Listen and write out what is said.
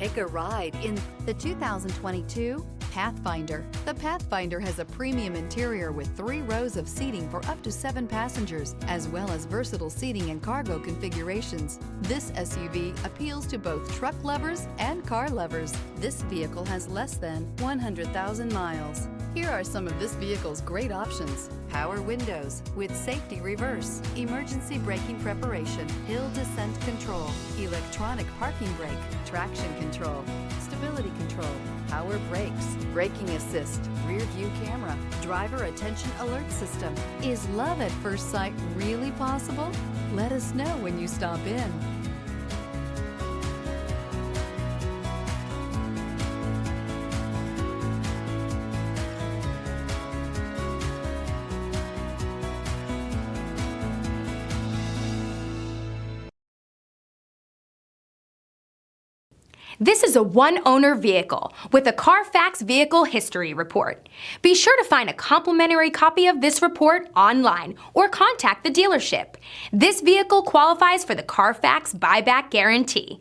Take a ride in the 2022 Pathfinder. The Pathfinder has a premium interior with 3 rows of seating for up to 7 passengers, as well as versatile seating and cargo configurations. This SUV appeals to both truck lovers and car lovers. This vehicle has less than 100,000 miles. Here are some of this vehicle's great options: power windows with safety reverse, emergency braking preparation, hill descent control, electronic parking brake, traction control, stability control, power brakes, braking assist, rear view camera, driver attention alert system. Is love at first sight really possible? Let us know when you stop in. This is a one-owner vehicle with a CarFax Vehicle History Report. Be sure to find a complimentary copy of this report online or contact the dealership. This vehicle qualifies for the CarFax Buyback Guarantee.